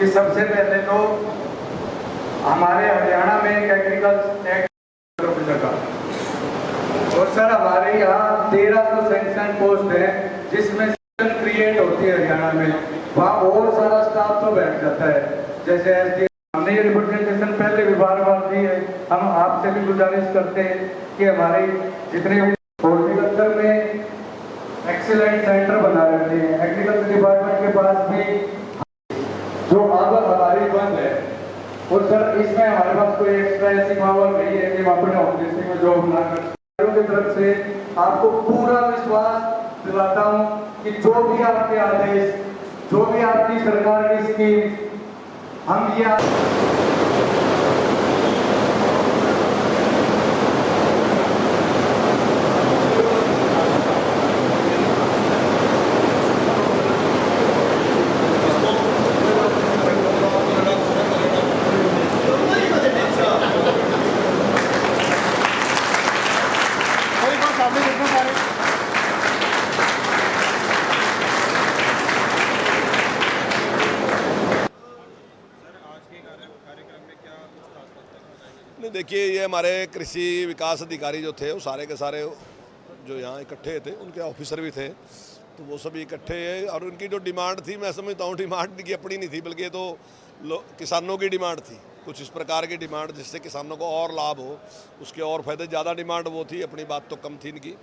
कि सबसे पहले तो हमारे हरियाणा में एक एग्रीकल्चर एक्ट लगा और सर हमारे यहाँ 1300 सैंक्शन पोस्ट है जिसमें क्रिएट होती है हरियाणा में, वहाँ और सारा स्टाफ तो बैठ जाता है। जैसे हमने ये रिप्रेजेंटेशन पहले भी बार दी है, हम आपसे भी गुजारिश करते हैं कि हमारे जितने भी हॉर्टिकल्चर में एक्सीलेंट सेंटर बना रहते हैं, एग्रीकल्चर डिपार्टमेंट के पास भी जो आदत हमारी बंद है, और सर इसमें हमारे पास कोई एक्स्ट्रा ऐसी पावर नहीं है कि हम अपने ऑफिस में जॉब ना कर। की तरफ से आपको पूरा विश्वास दिलाता हूँ कि जो भी आपके आदेश, जो भी आपकी सरकार की स्कीम, हम ये नहीं, देखिए ये हमारे कृषि विकास अधिकारी जो थे वो सारे के सारे जो यहाँ इकट्ठे थे, उनके ऑफिसर भी थे, तो वो सभी इकट्ठे हैं। और उनकी जो डिमांड थी, मैं समझता हूँ डिमांड की अपनी नहीं थी, बल्कि ये तो किसानों की डिमांड थी। कुछ इस प्रकार की डिमांड जिससे किसानों को और लाभ हो, उसके और फायदे, ज़्यादा डिमांड वो थी, अपनी बात तो कम थी इनकी।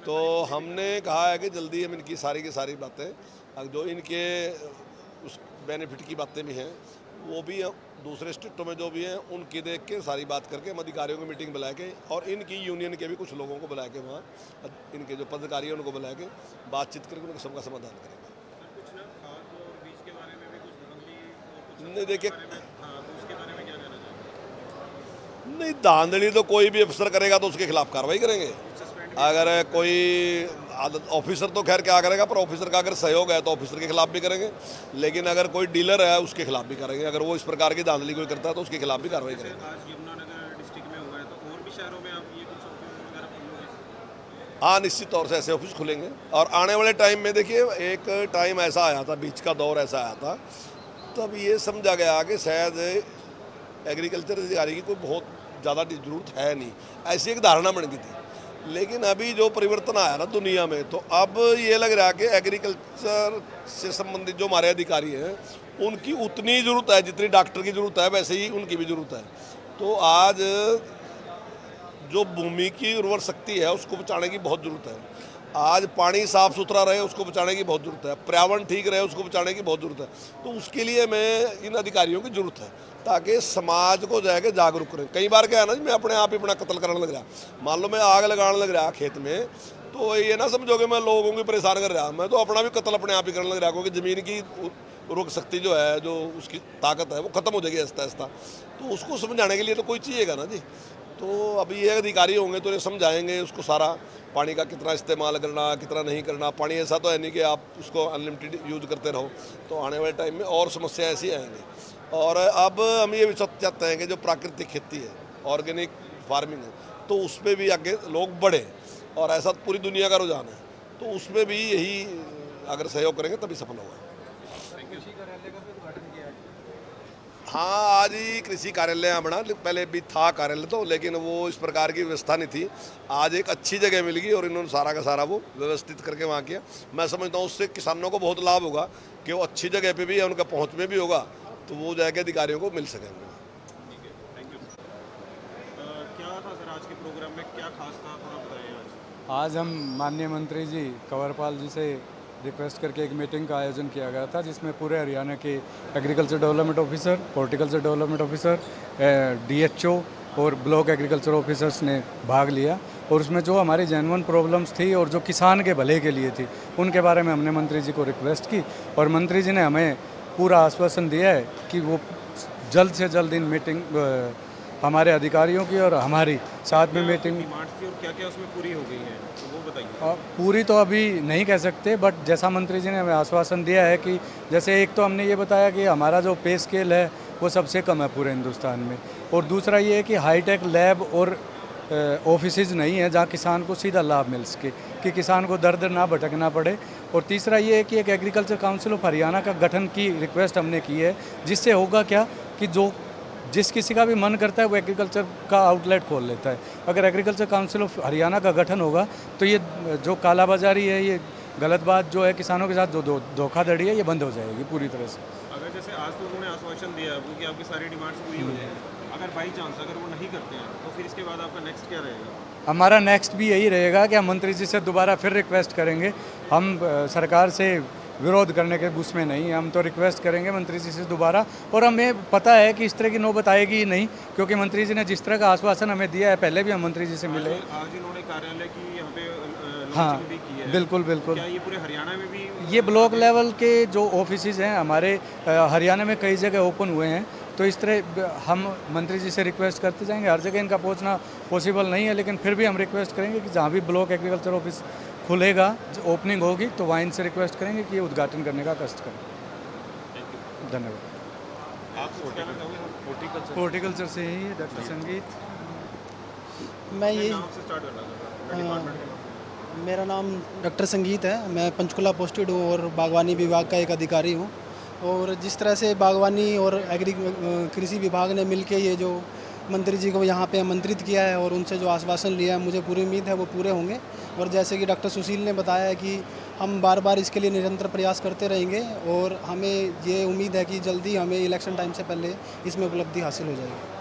तो हमने कहा है कि जल्दी हम इनकी सारी की सारी बातें, जो इनके उस बेनिफिट की बातें भी हैं, वो भी दूसरे स्टेटों में जो भी हैं उनकी देख के सारी बात करके हम अधिकारियों की मीटिंग बुला के, और इनकी यूनियन के भी कुछ लोगों को बुला के, वहाँ इनके जो पदाधिकारी हैं उनको बुला के बातचीत करके उनके सबका समाधान करेंगे। नहीं देखिए, नहीं धांधली तो कोई भी अफसर करेगा तो उसके खिलाफ कार्रवाई करेंगे। अगर कोई ऑफिसर तो खैर क्या करेगा, पर ऑफिसर का अगर सहयोग है तो ऑफिसर के खिलाफ भी करेंगे, लेकिन अगर कोई डीलर है उसके खिलाफ भी करेंगे। अगर वो इस प्रकार की धांधली कोई करता है तो उसके खिलाफ भी कार्रवाई करेंगे। हाँ, निश्चित तौर से ऐसे ऑफिस खुलेंगे। और आने वाले टाइम में देखिए, एक टाइम ऐसा आया था, बीच का दौर ऐसा आया था, तब ये समझा गया कि शायद एग्रीकल्चर अधिकारी की कोई बहुत ज़्यादा ज़रूरत है नहीं, ऐसी एक धारणा बन गई थी। लेकिन अभी जो परिवर्तन आया ना दुनिया में, तो अब ये लग रहा है कि एग्रीकल्चर से संबंधित जो हमारे अधिकारी हैं उनकी उतनी ज़रूरत है जितनी डॉक्टर की ज़रूरत है, वैसे ही उनकी भी ज़रूरत है। तो आज जो भूमि की उर्वर शक्ति है उसको बचाने की बहुत ज़रूरत है। आज पानी साफ़ सुथरा रहे उसको बचाने की बहुत ज़रूरत है, पर्यावरण ठीक रहे उसको बचाने की बहुत ज़रूरत है। तो उसके लिए मैं इन अधिकारियों की ज़रूरत है, ताकि समाज को जाके जागरूक करें। कई बार क्या है ना, मैं अपने आप ही अपना कत्ल करने लग रहा, मान लो मैं आग लगाने लग रहा खेत में, तो ये ना समझोगे मैं लोगों को परेशान कर रहा, मैं तो अपना भी कत्ल अपने आप ही करने लग रहा, क्योंकि ज़मीन की उर्वरक शक्ति जो है, जो उसकी ताकत है, वो ख़त्म हो जाएगी आहिस्ता आहिस्ता। तो उसको समझाने के लिए तो कोई चाहिएगा ना जी। तो अभी ये अधिकारी होंगे तो ये समझाएंगे उसको सारा, पानी का कितना इस्तेमाल करना, कितना नहीं करना। पानी ऐसा तो है नहीं कि आप उसको अनलिमिटेड यूज करते रहो, तो आने वाले टाइम में और समस्या ऐसी आएंगी। और अब हम ये भी चाहते हैं कि जो प्राकृतिक खेती है, ऑर्गेनिक फार्मिंग है, तो उस पर भी आगे लोग बढ़े, और ऐसा पूरी दुनिया का रुझान है, तो उसमें भी यही अगर सहयोग करेंगे तभी सफल होगा। हाँ, आज ही कृषि कार्यालय बना, पहले भी था कार्यालय तो, लेकिन वो इस प्रकार की व्यवस्था नहीं थी। आज एक अच्छी जगह मिल गई और इन्होंने सारा का सारा वो व्यवस्थित करके वहाँ किया। मैं समझता हूँ उससे किसानों को बहुत लाभ होगा कि वो अच्छी जगह पे भी है, उनका पहुँच में भी होगा, तो वो जाके अधिकारियों को मिल सकेंगे। क्या था सर आज के प्रोग्राम में, क्या खास था, थोड़ा बताइए। आज हम माननीय मंत्री जी कंवरपाल जी से रिक्वेस्ट करके एक मीटिंग का आयोजन किया गया था, जिसमें पूरे हरियाणा के agriculture development officer, horticulture development officer, DHO और ब्लॉक एग्रीकल्चर ऑफिसर्स ने भाग लिया। और उसमें जो हमारी जेन्युइन प्रॉब्लम्स थी और जो किसान के भले के लिए थी, उनके बारे में हमने मंत्री जी को रिक्वेस्ट की, और मंत्री जी ने हमें पूरा आश्वासन दिया है कि वो जल्द से जल्द इन मीटिंग हमारे अधिकारियों की और हमारी साथ में मीटिंग डिमांड थी और क्या क्या उसमें पूरी हो गई है, तो वो बताइए। पूरी तो अभी नहीं कह सकते, बट जैसा मंत्री जी ने हमें आश्वासन दिया है कि जैसे एक तो हमने ये बताया कि हमारा जो पे स्केल है वो सबसे कम है पूरे हिंदुस्तान में, और दूसरा ये है कि हाईटेक लैब और ऑफिसेज नहीं है जहाँ किसान को सीधा लाभ मिल सके, कि किसान को दर दर ना भटकना पड़े। और तीसरा ये है कि एक एग्रीकल्चर काउंसिल ऑफ हरियाणा का गठन की रिक्वेस्ट हमने की है, जिससे होगा क्या कि जिस किसी का भी मन करता है वो एग्रीकल्चर का आउटलेट खोल लेता है। अगर एग्रीकल्चर काउंसिल ऑफ हरियाणा का गठन होगा तो ये जो कालाबाजारी है, ये गलत बात जो है किसानों के साथ जो धोखाधड़ी है, ये बंद हो जाएगी पूरी तरह से। अगर जैसे आज तो उन्होंने आश्वासन दिया है कि आपकी सारी डिमांड्स पूरी हो जाएंगी, अगर बाई चांस अगर वो नहीं करते हैं तो फिर इसके बाद आपका नेक्स्ट क्या रहेगा? हमारा नेक्स्ट भी यही रहेगा कि हम मंत्री जी से दोबारा फिर रिक्वेस्ट करेंगे। हम सरकार से विरोध करने के उसमें नहीं, हम तो रिक्वेस्ट करेंगे मंत्री जी से दोबारा। और हमें पता है कि इस तरह की नौबत आएगी ही नहीं, क्योंकि मंत्री जी ने जिस तरह का आश्वासन हमें दिया है, पहले भी हम मंत्री जी से मिले। आज इन्होंने कार्यालय की यहाँ पे हाँ, लॉन्चिंग भी की है। बिल्कुल बिल्कुल। क्या ये पूरे हरियाणा में भी? ये ब्लॉक लेवल के जो ऑफिसेज हैं हमारे हरियाणा में कई जगह ओपन हुए हैं, तो इस तरह हम मंत्री जी से रिक्वेस्ट करते जाएंगे। हर जगह इनका पहुंचना पॉसिबल नहीं है, लेकिन फिर भी हम रिक्वेस्ट करेंगे कि जहाँ भी ब्लॉक एग्रीकल्चर ऑफिस खुलेगा, ओपनिंग होगी, तो वहाँ इनसे रिक्वेस्ट करेंगे कि ये उद्घाटन करने का कष्ट करें। धन्यवाद। आप कुछ कहना चाहोगे? हॉर्टिकल्चर से ही है डॉक्टर संगीत। मैं ये नाम से स्टार्ट करना चाहता हूँ डिपार्टमेंट के नाम। मेरा नाम डॉक्टर संगीत है। मैं पंचकुला पोस्टेड हूँ और बागवानी विभाग का एक अधिकारी हूँ। और जिस तरह से बागवानी और कृषि विभाग ने मिलके ये जो मंत्री जी को यहाँ पे आमंत्रित किया है और उनसे जो आश्वासन लिया है, मुझे पूरी उम्मीद है वो पूरे होंगे। और जैसे कि डॉक्टर सुशील ने बताया है कि हम बार बार इसके लिए निरंतर प्रयास करते रहेंगे और हमें ये उम्मीद है कि जल्दी हमें इलेक्शन टाइम से पहले इसमें उपलब्धि हासिल हो जाएगी।